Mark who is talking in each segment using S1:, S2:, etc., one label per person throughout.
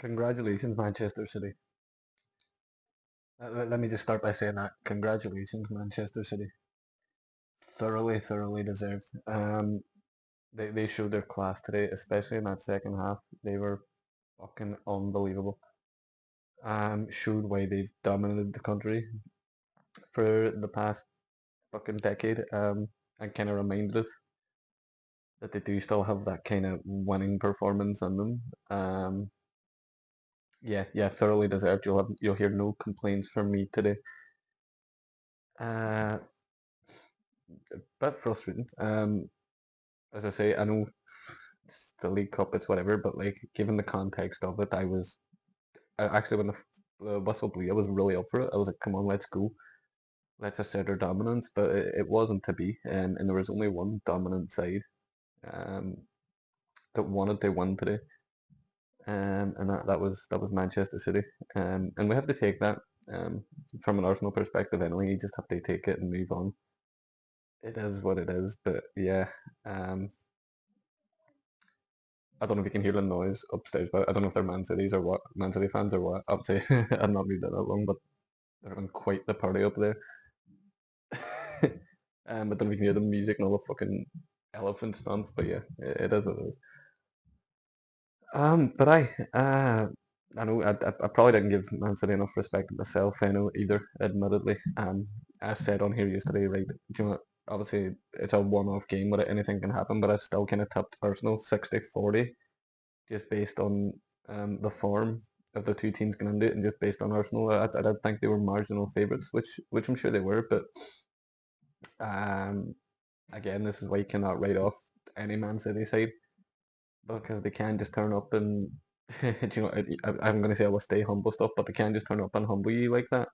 S1: Congratulations, Manchester City. Let me just start by saying that. Congratulations, Manchester City. Thoroughly, thoroughly deserved. They showed their class today, especially in that second half. They were fucking unbelievable. Showed why they've dominated the country for the past fucking decade. And kind of reminded us that they do still have that kind of winning performance in them. Um, yeah, thoroughly deserved. You'll hear no complaints from me today. Uh, bit frustrating. As I say, I know it's the League Cup, it's whatever, but like given the context of it, actually when the whistle blew, I was really up for it. I was like, come on, let's go, let's assert our dominance, but it wasn't to be, and there was only one dominant side um, that wanted to win today, and that was Manchester City, and we have to take that. Um, from an Arsenal perspective, anyway, you just have to take it and move on. It is what it is, but yeah. Um, I don't know if you can hear the noise upstairs, but I don't know if they're Man Cities or what, Man City fans or what. I'd say I've not moved that long, but they're having quite the party up there. I don't know if you can hear the music and all the fucking elephant stomps, but yeah, it is what it is. But I know I probably didn't give Man City enough respect myself, I know either, admittedly. I said on here yesterday, right, do you know what, obviously it's a one-off game, but anything can happen, but I still kind of tipped Arsenal 60-40 just based on the form of the two teams going into it, and just based on Arsenal, I don't think they were marginal favourites, which I'm sure they were. But um, again, this is why you cannot write off any Man City side because they can just turn up and you know I'm going to say I will stay humble stuff, but they can just turn up and humble you like that.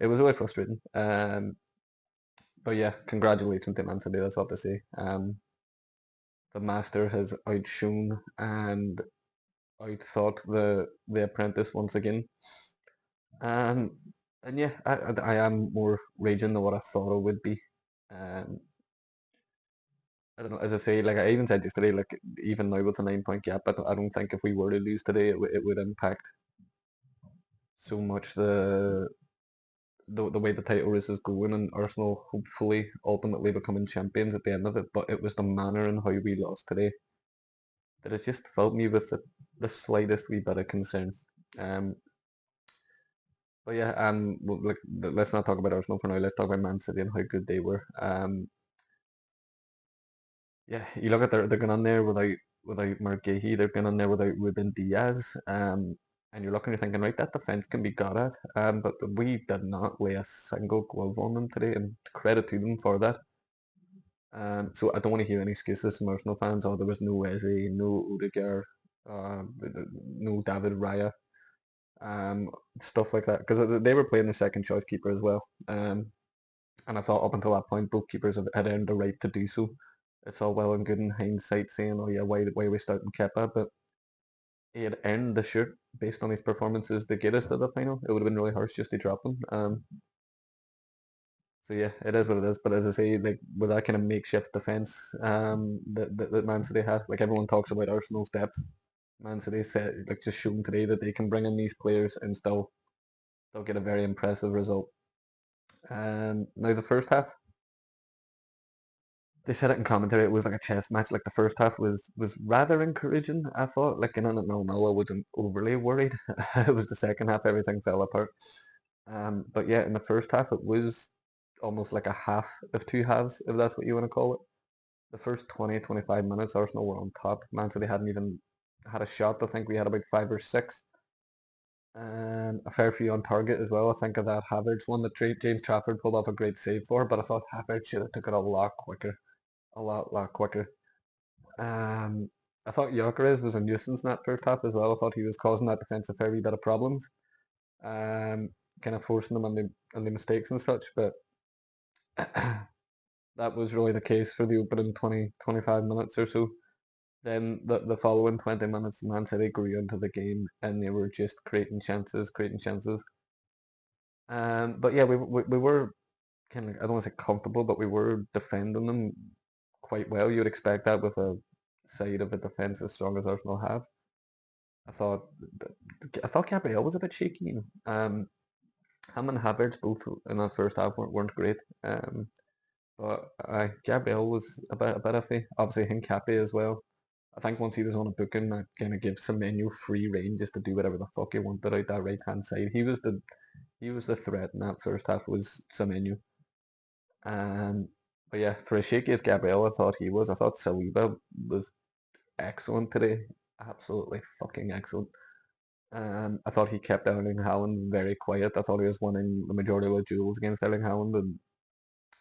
S1: It was really frustrating. But yeah, congratulations to Man City. That's all to say. The master has outshone and outthought the apprentice once again. Um, and yeah, I am more raging than what I thought I would be. Um, I don't know. As I say, like I even said yesterday, like even now with a 9 point gap, I don't think if we were to lose today, it would impact so much the way the title race is going, and Arsenal hopefully ultimately becoming champions at the end of it. But it was the manner and how we lost today that has just filled me with the slightest wee bit of concern. Um, But yeah, well, like let's not talk about Arsenal for now. Let's talk about Man City and how good they were. Yeah, you look at they're going on there without Mark Gahey, they're going on there without Ruben Diaz. And you're looking, you're thinking, right, that defense can be got at. But we did not lay a single glove on them today, and credit to them for that. So I don't want to hear any excuses from Arsenal fans. Oh, there was no Eze, no Odegaard, no David Raya, um, stuff like that, because they were playing the second choice keeper as well. And I thought up until that point, both keepers had earned the right to do so. It's all well and good in hindsight saying, oh yeah, why are we starting Kepa? But he had earned the shirt based on his performances to get us to the final. It would have been really harsh just to drop him. So yeah, it is what it is. But as I say, like with that kind of makeshift defence that Man City had, like everyone talks about Arsenal's depth. Man City said like just shown today that they can bring in these players and still they'll get a very impressive result. Now the first half, they said it in commentary. It was like a chess match. Like the first half was rather encouraging. I thought, like in it 0-0, I wasn't overly worried. It was the second half everything fell apart. But yeah, in the first half it was almost like a half of two halves, if that's what you want to call it. The first 20, 25 minutes, Arsenal were on top. Man City hadn't even had a shot. I think we had about five or six. A fair few on target as well. I think of that Havertz one that James Trafford pulled off a great save for, but I thought Havertz should have took it a lot quicker, a lot quicker. I thought Gyökeres was a nuisance in that first half as well. I thought he was causing that defence a fair wee bit of problems, um, kind of forcing them on the mistakes and such. But that was really the case for the opening 20, 25 minutes or so. Then the following 20 minutes, Man City grew into the game and they were just creating chances, creating chances. But yeah, we were kind of, I don't want to say comfortable, but we were defending them quite well. You'd expect that with a side of a defence as strong as Arsenal have. I thought I thought Gabriel was a bit shaky. Him and Havertz both in that first half weren't great. But Gabriel was a bit iffy. Obviously, Hincapié as well. I think once he was on a booking, that kind of gives Semenyo free rein just to do whatever the fuck he wanted out that right hand side. He was the threat in that first half was Semenyo. Um, but yeah, for as shaky as Gabriel, I thought he was. I thought Saliba was excellent today. Absolutely fucking excellent. I thought he kept Erling Haaland very quiet. I thought he was winning the majority of the duels against Erling Haaland,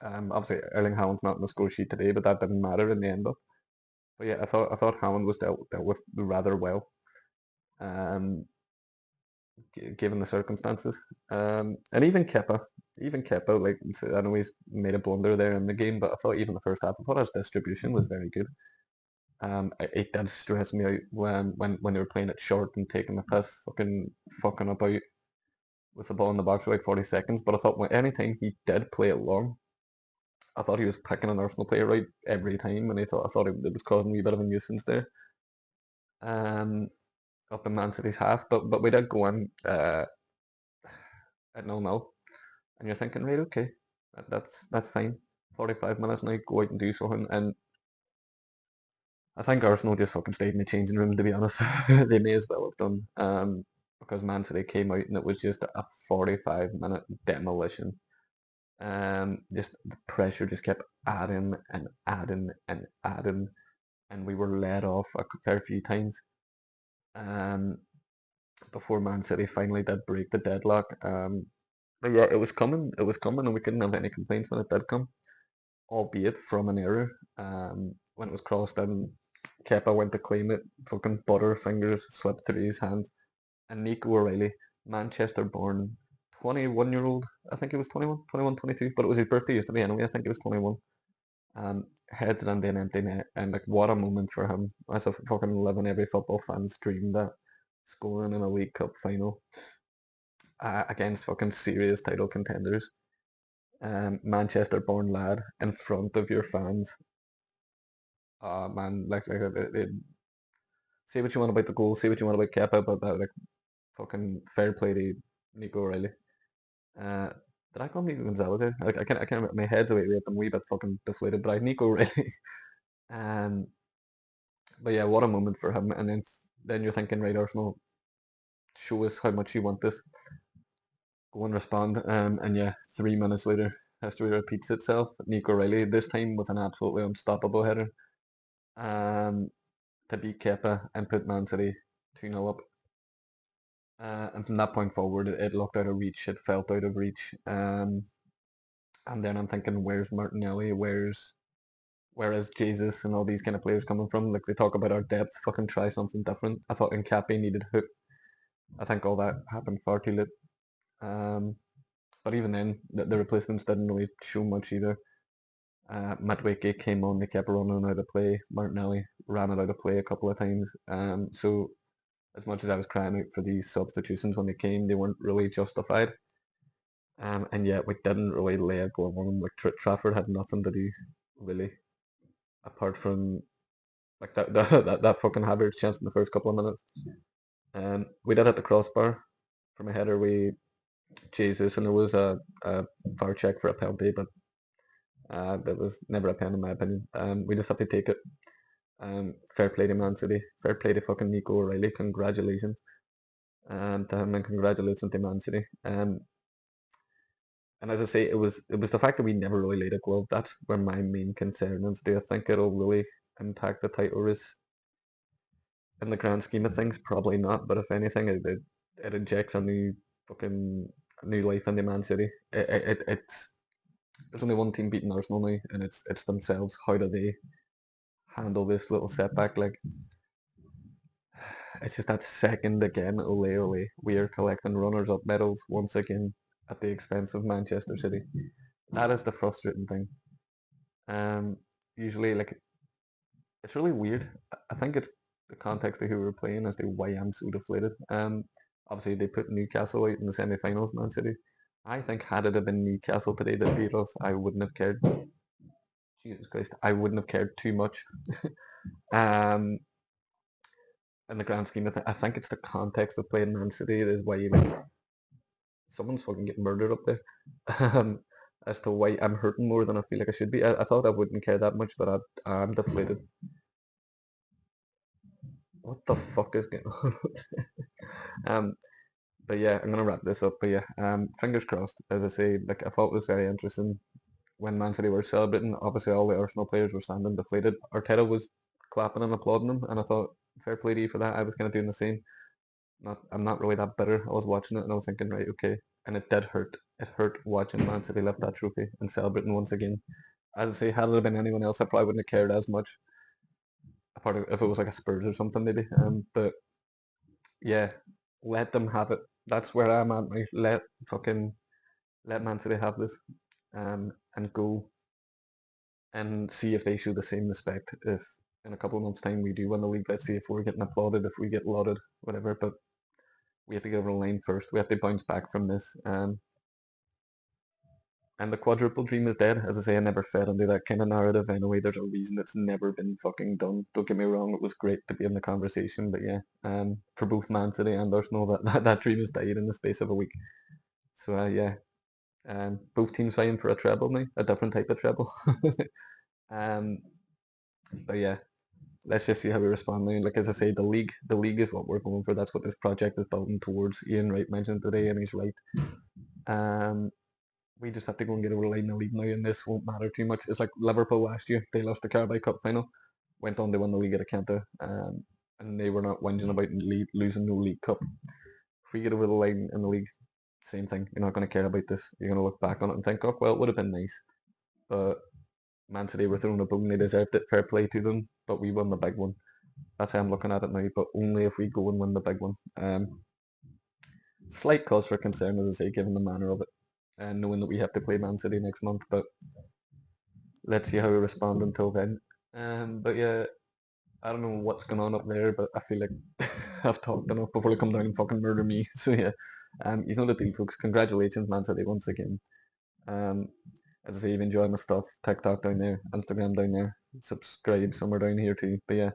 S1: and obviously Erling Haaland's not in the score sheet today, but that didn't matter in the end. But yeah, I thought Haaland was dealt with rather well, um, given the circumstances. And even Kepa, like I know he's made a blunder there in the game, but I thought even the first half, I thought his distribution was very good. It did stress me out when they were playing it short and taking the piss, fucking about with the ball in the box for like 40 seconds. But I thought anytime he did play it long, I thought he was picking an Arsenal player right every time, and I thought it was causing me a bit of a nuisance there. Um, Up in Man City's half, but we did go in at 0-0, and you're thinking, right, okay, that's fine. 45 minutes now, go out and do something, and I think Arsenal just fucking stayed in the changing room. To be honest, they may as well have done, because Man City came out and it was just a 45-minute demolition. Just the pressure just kept adding and adding and adding, and we were let off a fair few times. Um, Before Man City finally did break the deadlock. But yeah, it was coming, and we couldn't have any complaints when it did come, albeit from an error. When it was crossed in, Kepa went to claim it, fucking butterfingers slipped through his hands, and Nico O'Reilly, Manchester-born 21-year-old, I think he was 21, 21, 22, but it was his birthday yesterday anyway, I think he was 21. Heads it into an empty net, and like what a moment for him. As a fucking living every football fan's dream, that scoring in a League Cup final against fucking serious title contenders. Manchester-born lad in front of your fans. Man, say what you want about the goal, say what you want about Kepa, but that like fucking fair play to Nico O'Reilly. Uh, did I call Nico Gonzalez there? Like I can't. My head's away with them, wee bit fucking deflated, but I Nico O'Reilly. um, but yeah, what a moment for him. And then you're thinking, right, Arsenal, show us how much you want this. Go and respond. And yeah, 3 minutes later, history repeats itself. Nico Riley, this time with an absolutely unstoppable header, um, to beat Kepa and put Man City 2-0 up. And from that point forward, it looked out of reach. It felt out of reach. And then I'm thinking, where's Martinelli? Where is Jesus and all these kind of players coming from? Like they talk about our depth, fucking try something different. I thought Nkappi needed hook. I think all that happened far too late. Um, but even then, the replacements didn't really show much either. Madueke came on, they kept running out of play. Martinelli ran it out of play a couple of times. So as much as I was crying out for these substitutions when they came, they weren't really justified. And yet we didn't really lay a glove on them. Like Trafford had nothing to do really, apart from like that fucking Havertz chance in the first couple of minutes. We did hit the crossbar from a header. Jesus, and there was a VAR check for a penalty, but that was never a pen in my opinion. We just have to take it. Fair play to Man City. Fair play to fucking Nico O'Reilly. Congratulations. To him, and congratulations to Man City. And as I say, it was the fact that we never really laid a glove. That's where my main concern is. Do I think it'll really impact the title race in the grand scheme of things? Probably not. But if anything, it injects a fucking new life into Man City. It's there's only one team beating Arsenal now, and it's themselves. How do they handle this little setback? Like it's just that second again, ole ole. We are collecting runners-up medals once again at the expense of Manchester City. That is the frustrating thing. Um, Usually, like it's really weird. I think it's the context of who we're playing as to why I'm so deflated. Obviously they put Newcastle out in the semi-finals, Man City. I think had it have been Newcastle today that beat us, I wouldn't have cared. Jesus Christ, I wouldn't have cared too much. Um, in the grand scheme of things, I think it's the context of playing Man City is why like someone's fucking getting murdered up there. Um, as to why I'm hurting more than I feel like I should be. I thought I wouldn't care that much, but I'm deflated. What the fuck is going on? um, but yeah, I'm gonna wrap this up. But yeah, fingers crossed. As I say, like I thought it was very interesting when Man City were celebrating. Obviously, all the Arsenal players were standing deflated. Arteta was clapping and applauding them, and I thought fair play to you for that. I was kind of doing the same. I'm not really that bitter. I was watching it and I was thinking, right, okay, and it did hurt. It hurt watching Man City lift that trophy and celebrating once again. As I say, had it been anyone else, I probably wouldn't have cared as much. Apart of if it was like a Spurs or something, maybe. But yeah, let them have it. That's where I'm at now. Let Man City have this, and go and see if they show the same respect. If in a couple of months' time we do win the league, let's see if we're getting applauded, if we get lauded, whatever. But we have to get over the line first. We have to bounce back from this. And the quadruple dream is dead. As I say, I never fed into that kind of narrative anyway. There's a reason it's never been fucking done. Don't get me wrong, it was great to be in the conversation, but yeah, for both Man City and Arsenal, that dream has died in the space of a week. So yeah, both teams vying for a treble now, a different type of treble. um, but yeah, let's just see how we respond now. Like as I say, the league is what we're going for. That's what this project is building towards. Ian Wright mentioned today, and he's right. Um, we just have to go and get over the line in the league now, and this won't matter too much. It's like Liverpool last year; they lost the Carabao Cup final, went on to win the league at a Kenta, and they were not whinging about losing no League Cup. If we get over the line in the league, same thing. You're not going to care about this. You're going to look back on it and think, oh, well, it would have been nice, but Man City were throwing a bone; they deserved it. Fair play to them, but we won the big one. That's how I'm looking at it now, but only if we go and win the big one. Slight cause for concern, as I say, given the manner of it, and knowing that we have to play Man City next month, but let's see how we respond until then. But yeah, I don't know what's going on up there, but I feel like I've talked enough before they come down and fucking murder me. So yeah, you know the deal, folks. Congratulations, Man City, once again. Um, as I say, you've enjoyed my stuff. TikTok down there, Instagram down there, subscribe somewhere down here too. But yeah,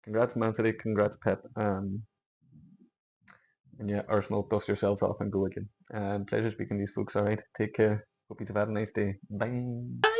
S1: congrats, Man City. Congrats, Pep. And yeah, Arsenal, dust yourselves off and go again. Pleasure speaking to these folks. All right, take care. Hope you've had a nice day. Bye.